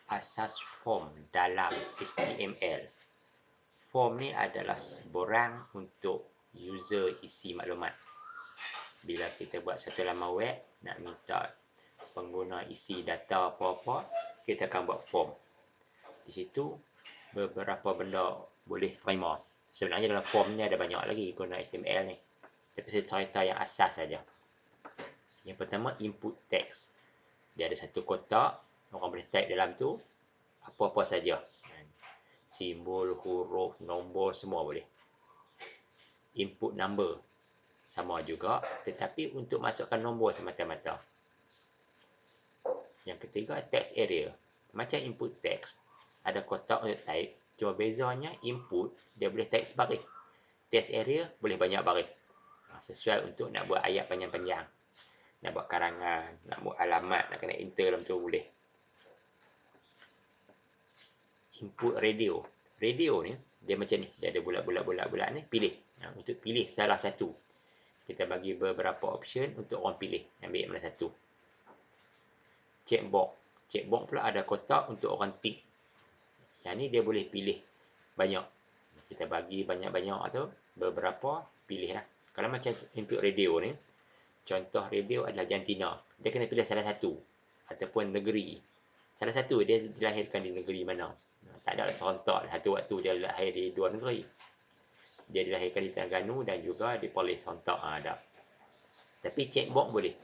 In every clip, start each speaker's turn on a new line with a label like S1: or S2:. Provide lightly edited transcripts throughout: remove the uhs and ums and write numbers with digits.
S1: asas form dalam HTML. Form ni adalah seborang untuk user isi maklumat. Bila kita buat satu laman web, nak minta pengguna isi data apa-apa, kita akan buat form. Di situ beberapa benda boleh terima. Sebenarnya dalam form ni ada banyak lagi guna HTML ni. Tapi saya cerita yang asas saja. Yang pertama, input text. Dia ada satu kotak, orang boleh type dalam tu apa-apa saja. Simbol, huruf, nombor, semua boleh. Input number sama juga, tetapi untuk masukkan nombor semata-mata. Yang ketiga, text area. Macam input text, ada kotak untuk type, cuma bezanya input dia boleh type sebaris. Text area boleh banyak baris. Sesuai untuk nak buat ayat panjang-panjang, nak buat karangan, nak buat alamat, nak kena enter dalam tu boleh. Input radio. Radio ni dia macam ni, dia ada bulat-bulat ni, pilih. Untuk pilih salah satu, kita bagi beberapa option untuk orang pilih, ambil mana satu. Checkbox. Checkbox pula ada kotak untuk orang tick. Yang ni dia boleh pilih banyak. Kita bagi banyak-banyak tu, beberapa pilih lah. Kalau macam input radio ni, contoh radio adalah jantina. Dia kena pilih salah satu. Ataupun negeri. Salah satu dia dilahirkan di negeri mana. Tak ada serentak satu waktu dia lahir di dua negeri. Dia dilahirkan di Terengganu dan juga di Perlis serentak ada. Tapi checkbox boleh.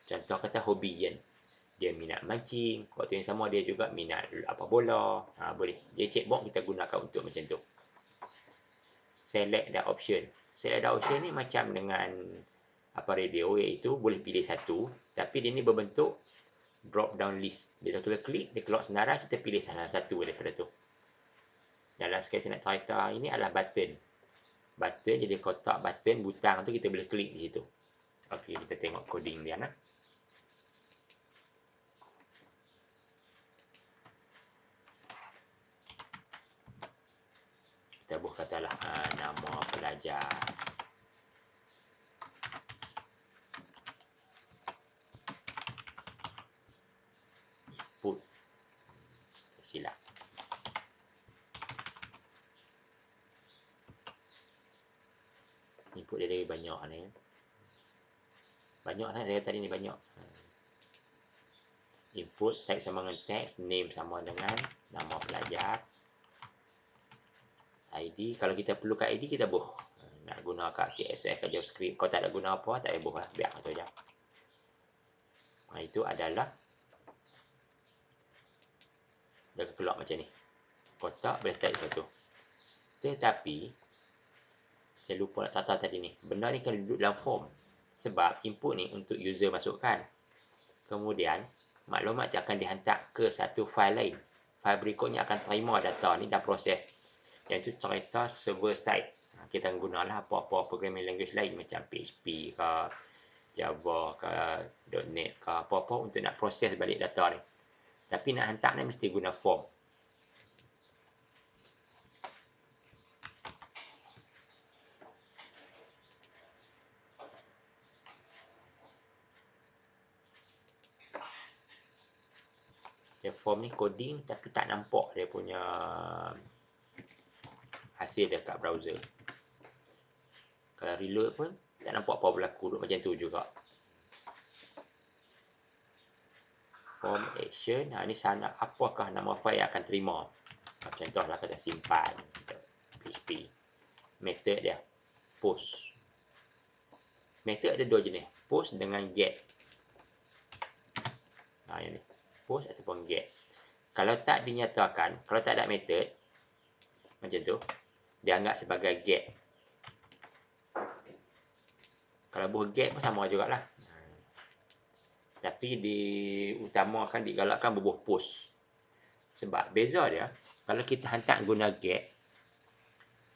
S1: Contoh kata hobi kan. Dia minat mancing. Waktu yang sama dia juga minat apa bola. Boleh. Jadi checkbox kita gunakan untuk macam tu. Select the option. Select the option ni macam dengan apa radio, iaitu boleh pilih satu. Tapi dia ni berbentuk drop down list. Bila kita klik, dia keluar senarai, kita pilih salah satu daripada tu. Dalam sekali saya nak cerita ini adalah button. Button jadi kotak button, butang tu kita boleh klik di situ. Okey, kita tengok coding dia nah. Kita buat katalah nama pelajar. Input. Silap. Input dia lagi banyak ni. Banyak saya tadi ni banyak. Input type sama dengan text, name sama dengan nama pelajar. ID, kalau kita perlukan ID kita buh. Nak guna kat CSS ke JavaScript, kalau tak ada guna apa tak payah buh lah, biar tu aja. Itu adalah dia keluar macam ni. Kotak boleh type satu. Tetapi saya lupa nak tata tadi ni. Benda ni kena duduk dalam form. Sebab input ni untuk user masukkan. Kemudian maklumat akan dihantar ke satu file lain. File berikutnya akan terima data ni dan proses. Yang itu cerita server side. Kita gunalah apa-apa programming language lain macam PHP ke, Java ke, .NET ke, apa-apa untuk nak proses balik data ni. Tapi nak hantar ni mesti guna form. Dia form ni coding tapi tak nampak dia punya hasil dekat browser. Kalau reload pun tak nampak apa berlaku, macam tu juga. Form action, ni sana apakah nama file yang akan terima. Contohlah kata simpan PHP. Method dia post. Method ada dua jenis, post dengan get. Yang ni post ataupun get. Kalau tak dinyatakan, kalau tak ada method macam tu, dia anggap sebagai get. Kalau buh get pun sama jugalah. Tapi diutamakan, digalakkan bubuh post. Sebab beza dia, kalau kita hantar guna get,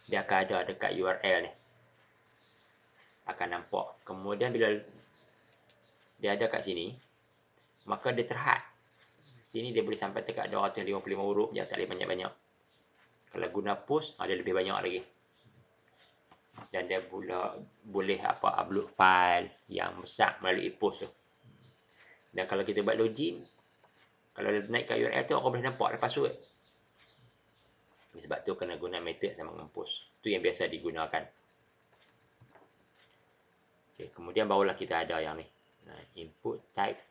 S1: dia akan ada dekat URL ni. Akan nampak. Kemudian bila dia ada kat sini, maka dia terhad. Sini dia boleh sampai dekat 255 huruf je, tak boleh banyak-banyak. Kalau guna post, dia lebih banyak lagi. Dan dia pula boleh upload file yang besar melalui post tu. Dan kalau kita buat login, Kalau naikkan URL tu orang boleh nampak dah password. Sebab tu kena guna method sama dengan post. Tu yang biasa digunakan. Okay, kemudian barulah kita ada yang ni. Input type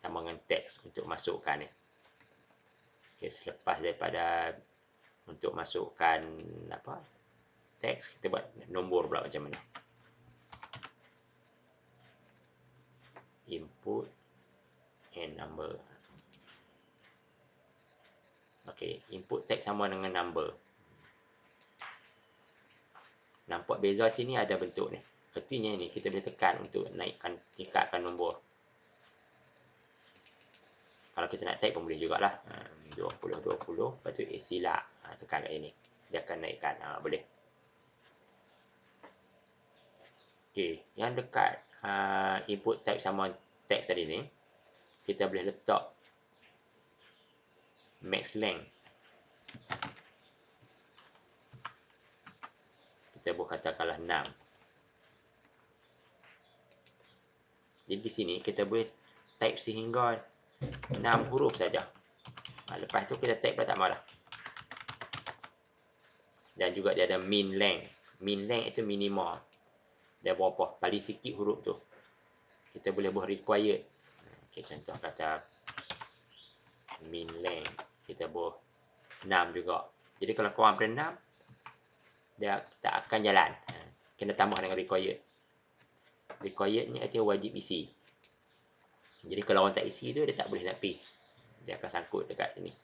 S1: sama dengan text untuk masukkan ni. Okay, selepas daripada untuk masukkan apa teks, kita buat nombor pula macam mana. Input and number. Okey, input teks sama dengan number. Nampak beza sini ada bentuk ni. Artinya ni kita boleh tekan untuk naikkan, tingkatkan nombor. Kalau kita nak type pun boleh jugalah. 20, lepas tu silap. Tekan kat sini. Dia akan naikkan. Boleh. Okey, yang dekat input type sama teks tadi ni, kita boleh letak max length. Kita boleh katakanlah 6. Jadi di sini kita boleh type sehingga 6 huruf saja. Lepas tu kita type dah tak malah. Dan juga dia ada min length. Min length itu minima. Dia berapa? Paling sikit huruf tu. Kita boleh buat required. Okay, contoh kata min length. Kita buat 6 juga. Jadi kalau kurang daripada 6, dia tak akan jalan. Kena tambah dengan required. Required ni artinya wajib isi. Jadi kalau orang tak isi tu, dia tak boleh nak pergi. Dia akan sangkut dekat sini.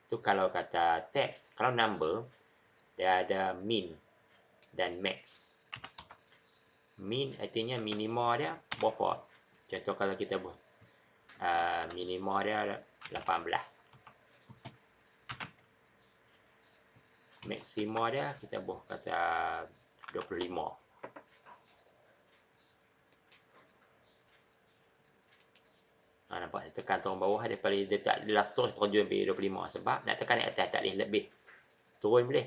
S1: Tu kalau kata text. Kalau number, dia ada min dan max. Min artinya minima dia berapa. Contoh kalau kita buat minima dia 18. Maksima dia kita buat kata 25. Nampak tekan turun bawah dia paling dia tak terus terjun sampai 25 sebab nak tekan naik atas tak boleh lebih. Turun boleh.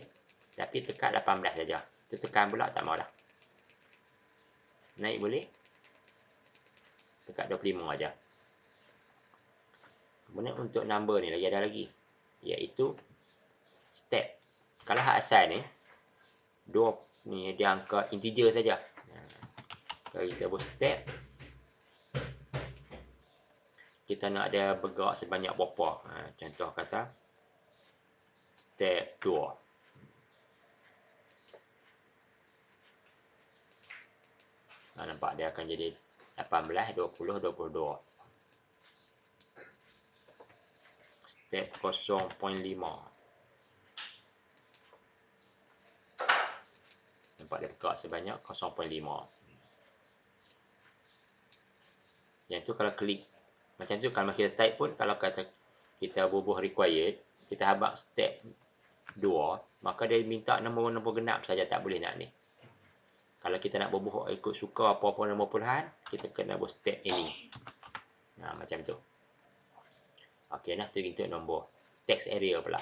S1: Tapi tekan 18 saja. Tu tekan pula tak maulah. Naik boleh. Tekan 25 aja. Kemudian untuk number ni lagi ada lagi, iaitu step. Kalau hak asal ni 2 ni dia angka integer saja. Kalau kita buat step, kita nak dia bergerak sebanyak berapa. Contoh kata step 2. Nampak dia akan jadi 18, 20, 22. Step 0.5. Nampak dia bergerak sebanyak 0.5. Yang tu kalau klik. Macam tu kalau kita type pun, kalau kata kita bubuh required, kita habaq step 2, maka dia minta nombor-nombor genap saja, tak boleh nak ni. Kalau kita nak bubuh ikut suka apa-apa nombor puluhan, kita kena buat step ini. Macam tu. Okey, tu untuk nombor. Text area pula.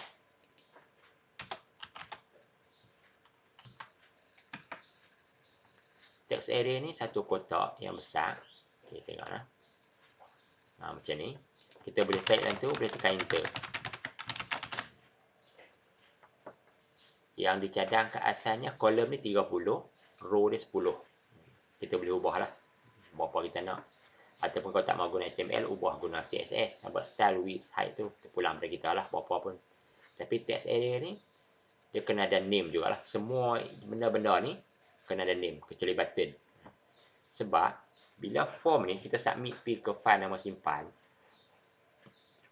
S1: Text area ni satu kotak yang besar. Okey, tengoklah. Macam ni. Kita boleh type dalam tu, boleh tekan enter. Yang dicadang ke asalnya kolom ni 30, row dia 10. Kita boleh ubahlah berapa kita nak. Ataupun kalau tak mahu guna HTML, ubah guna CSS. Buat style, width, height tu terpulang pada kita lah, berapa pun. Tapi text area ni dia kena ada name jugalah. Semua benda-benda ni kena ada name kecuali button. Sebab bila form ni kita submit pergi ke file nama simpan,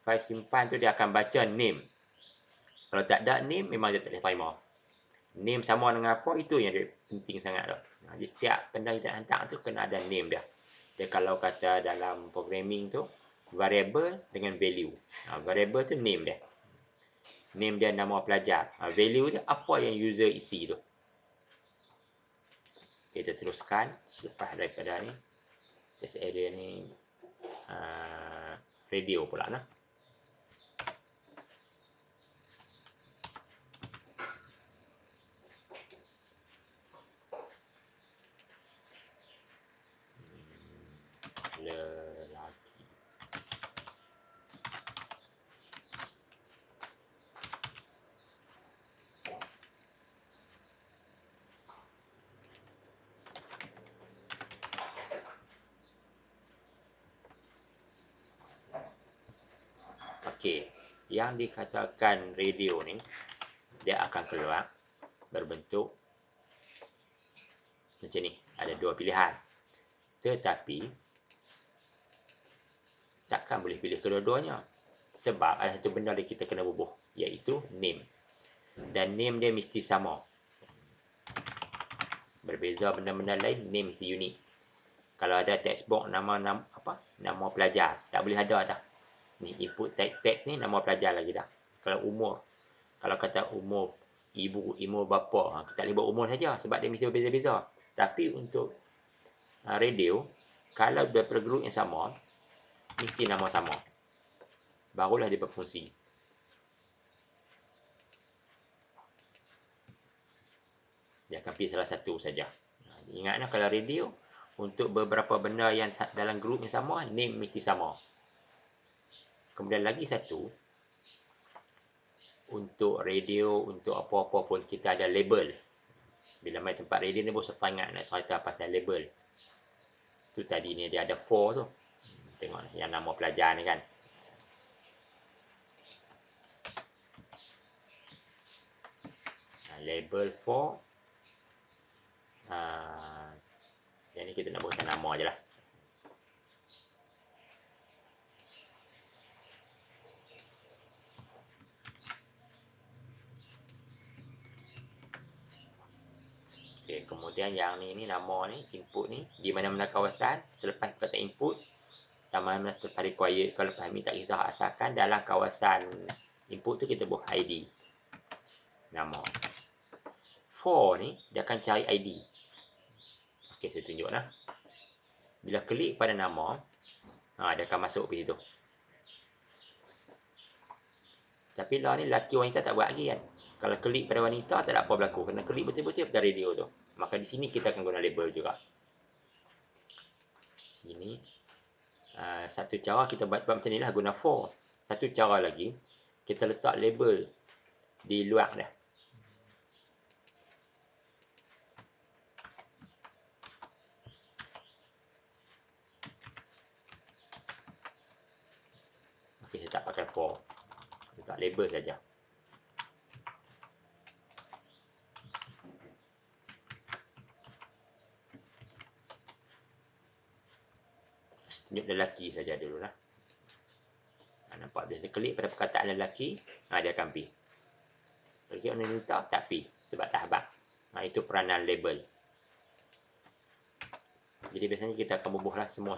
S1: file simpan tu dia akan baca name. Kalau tak ada name, memang dia tak boleh terima. Name sama dengan apa, itu yang dia penting sangat tu. Jadi setiap benda kita hantar tu kena ada name dia. Dia kalau kata dalam programming tu, variable dengan value. Variable tu name dia. Name dia nama pelajar. Value dia apa yang user isi tu. Kita teruskan selepas daripada ni. Test area ni radio pula nah. Lelaki. Okey, yang dikatakan radio ni, dia akan keluar berbentuk macam ni. Ada dua pilihan. Tetapi, takkan boleh pilih kedua-duanya. Sebab ada satu benda yang kita kena bubuh, iaitu name. Dan name dia mesti sama. Berbeza benda-benda lain, name mesti unik. Kalau ada textbook nama pelajar, tak boleh ada dah. Ni input teks ni nama pelajar lagi dah. Kalau umur, kalau kata umur ibu, umur bapa, kita tak boleh buat umur saja sebab dia mesti berbeza-beza. Tapi untuk radio, kalau daripada group yang sama, mesti nama sama. Barulah dia berfungsi. Dia akan pilih salah satu saja. Ingatlah kalau radio, untuk beberapa benda yang dalam grup yang sama, name mesti sama. Kemudian lagi satu, untuk radio, untuk apa-apa pun kita ada label. Bila main tempat radio ni, bos ingat nak cerita pasal label. Tu tadi ni dia ada 4 tu. Tengok yang nama pelajar ni kan. Label 4. Yang ni kita nak buat nama je lah. Okay, kemudian yang ni nama ni, input ni, di mana-mana kawasan, selepas kata input, dan mana-mana selepas required, kalau Fahmi tak kisah, asalkan dalam kawasan input tu kita buat ID. Nama. For ni, dia akan cari ID. Okay, saya tunjuk lah. Bila klik pada nama, dia akan masuk ke situ. Tapi lah ni lelaki wanita tak buat lagi kan. Kalau klik pada wanita tak ada apa berlaku. Kena klik betul-betul pada radio tu. Maka di sini kita akan guna label juga. Sini. Satu cara kita buat macam ni lah, guna for. Satu cara lagi, kita letak label di luar dah. Okay, saya tak pakai for. Letak label saja. Tunjuk lelaki saja dulu lah. Nampak biasa klik pada perkataan lelaki, dia akan pergi. Bagi orang wanita, tak pergi sebab tak habaq. Itu peranan label. Jadi biasanya kita akan bubuhlah semua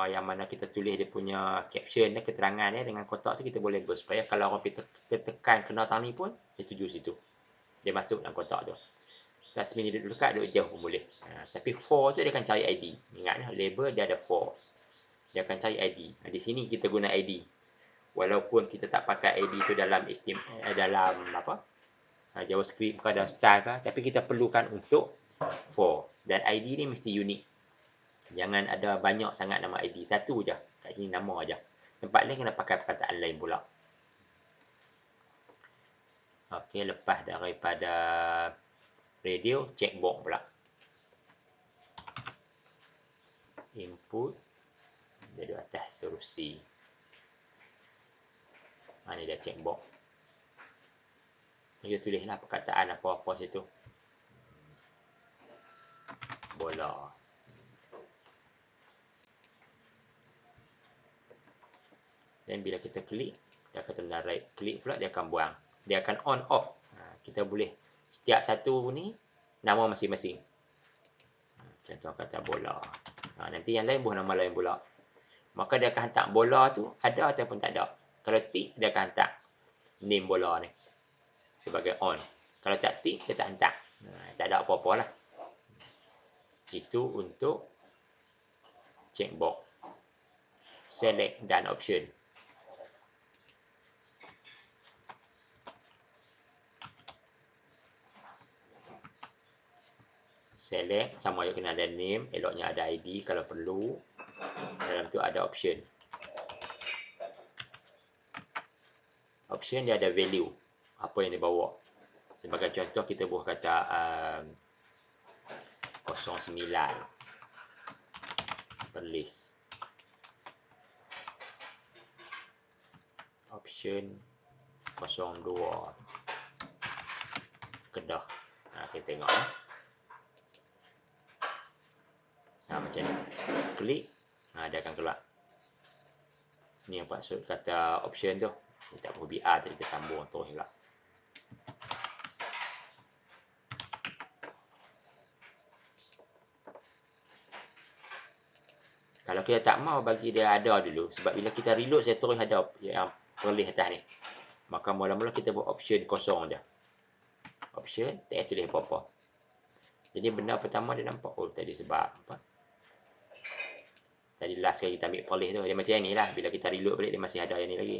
S1: yang mana kita tulis dia punya caption dan keterangan dengan kotak tu kita boleh label supaya kalau orang kita tekan kena tani pun dia tuju situ. Dia masuk dalam kotak tu. Tasmin dia duduk dekat, duduk jauh pun boleh. Tapi for tu dia akan cari ID. Ingat label dia ada for. Dia akan cari ID. Di sini kita guna ID. Walaupun kita tak pakai ID tu dalam dalam JavaScript ke dalam style ke, tapi kita perlukan untuk for. Dan ID ni mesti unik. Jangan ada banyak sangat nama ID. Satu je. Kat sini nama aja. Tempat lain kena pakai perkataan lain pula. Okey, lepas daripada radio, checkbox pula. Input. Dia di atas huruf C. Ni dia checkbox. Kita tulislah perkataan apa-apa situ. Bola. Dan bila kita klik, dia akan tanda right klik pula, dia akan buang. Dia akan on off. Kita boleh setiap satu ni nama masing-masing. Contoh kata bola. Nanti yang lain buah nama lain pula. Maka dia akan hantar bola tu ada ataupun tak ada. Kalau tick, dia akan hantar name bola ni sebagai on. Kalau tak tick, dia tak hantar. Tak ada apa-apa lah. Itu untuk checkbox, select dan option. Select, sama je kena ada name, eloknya ada ID kalau perlu. Dalam tu ada option. Option dia ada value. Apa yang dia bawa. Sebagai contoh kita buat kata 09 per list. option 02 Kedah. Kita tengok macam ni. Klik, dia akan keluar. Ni apa maksud kata option tu. Dia tak perlu BR tadi kita sambung terus pula. Kalau kita tak mau bagi dia ada dulu, sebab bila kita reload saya terus ada yang perlih atas ni. Maka mula-mula kita buat option kosong je. Option, tak tulis apa-apa. Jadi benda pertama dia nampak, tadi sebab apa? Tadi last kali kita ambil perlih tu, dia macam ni lah. Bila kita reload balik, dia masih ada yang ni lagi.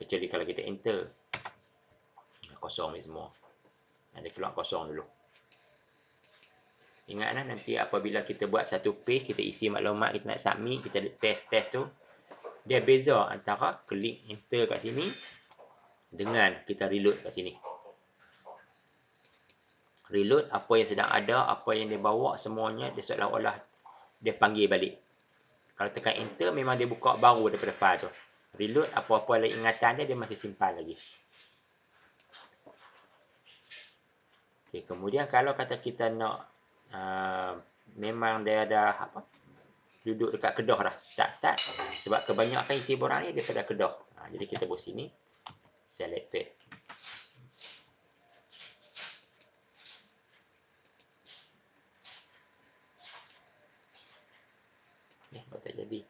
S1: Kecuali kalau kita enter. Kosong ni semua. Dia keluar kosong dulu. Ingatlah nanti apabila kita buat satu page, kita isi maklumat, kita nak submit, kita test tu. Dia beza antara klik enter kat sini dengan kita reload kat sini. Reload, apa yang sedang ada, apa yang dia bawa, semuanya dia seolah-olah dia panggil balik. Kalau tekan enter, memang dia buka baru daripada file tu. Reload, apa-apa lagi ingatan dia masih simpan lagi. Okay, kemudian kalau kata kita nak memang dia ada apa, duduk dekat Kedah dah, start. Sebab kebanyakan isi borang ni daripada Kedah. Jadi kita buat sini, selected. Tak jadi.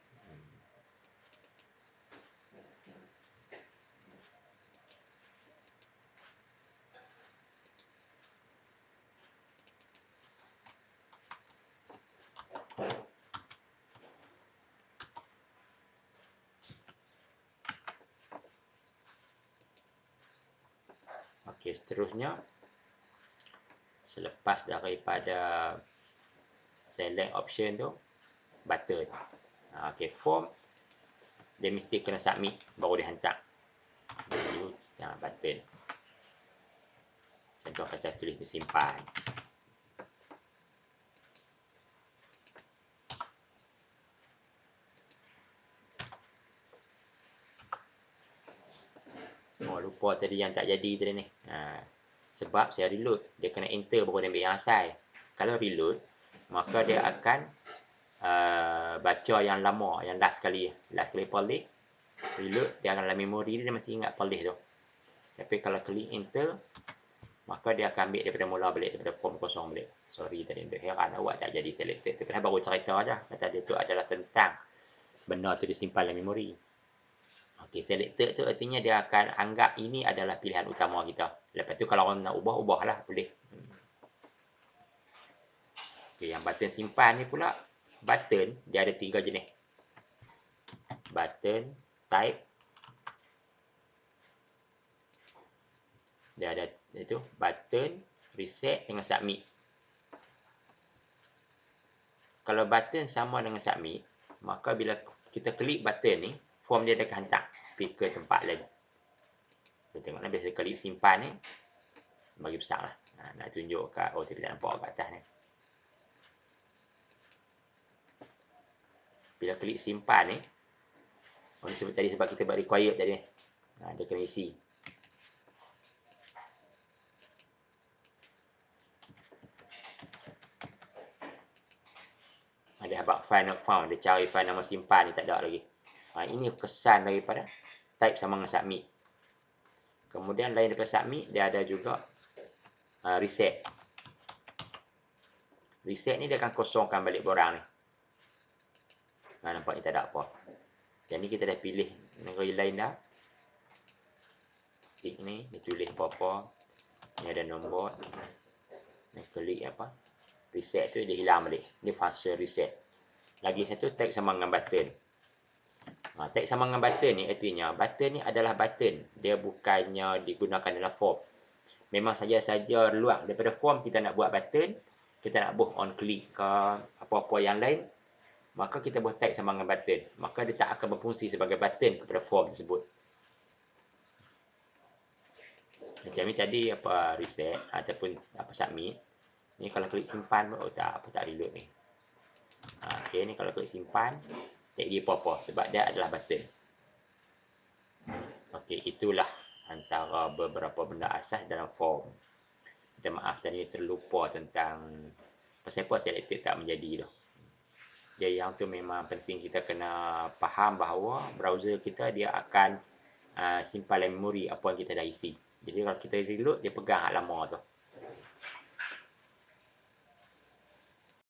S1: Okey, seterusnya selepas daripada select option tu, button. Okey, form dia mesti kena submit baru dia hantar. Button. Contoh kata tulis tu simpan. Lupa tadi yang tak jadi tadi ni. Sebab saya reload, dia kena enter baru dia ambil yang asal. Kalau reload, maka dia akan baca yang lama, yang last kali perlih. Reload, dia akan dalam memori dia masih ingat perlih tu. Tapi kalau klik enter, maka dia akan ambil daripada mula balik, daripada form kosong balik. Sorry tadi, untuk heran awak tak jadi selected. Tapi baru cerita aja. Kata dia tu adalah tentang benda tu disimpan dalam memori. Okey, selected tu artinya dia akan anggap ini adalah pilihan utama kita. Lepas tu kalau orang nak ubahlah, boleh. Okey, yang button simpan ni pula, button dia ada 3 jenis. Button, type. Dia ada itu, button, reset dengan submit. Kalau button sama dengan submit, maka bila kita klik button ni, form dia akan hantar pergi ke tempat lain. Kita tengoklah biasa klik simpan ni, bagi besar lah. Nak tunjuk kat, tapi tak nampak kat atas ni. Bila klik simpan ni, sebut tadi sebab kita buat required tadi. Dia kena isi. Ada habaq file not found, dia cari file nama simpan ni tak ada lagi. Ini kesan daripada type sama dengan submit. Kemudian lain daripada submit, dia ada juga reset. Reset ni dia akan kosongkan balik borang ni. Nampak ni tak ada apa. Yang ni kita dah pilih negeri lain dah. Klik ni, dia tulis apa-apa. Ni ada nombor. Ni klik apa. Reset tu dia hilang balik. Ni function reset. Lagi satu, tag sama dengan button. Tag sama dengan button ni artinya button ni adalah button. Dia bukannya digunakan dalam form. Memang saja luar daripada form kita nak buat button, kita nak buat on click ke apa-apa yang lain, maka kita buat tag sama dengan button. Maka dia tak akan berfungsi sebagai button kepada form tersebut. Macam ni tadi apa reset ataupun apa submit. Ni kalau klik simpan, tak reload ni. Okey, ni kalau klik simpan, tak dia apa-apa sebab dia adalah button. Okey. Okey, itulah antara beberapa benda asas dalam form. Minta maaf tadi terlupa tentang pasal apa selektif tak menjadi tu. Jadi yang tu memang penting kita kena faham bahawa browser kita dia akan simpan dalam memori apa yang kita dah isi. Jadi kalau kita reload, dia pegang hak lama tu.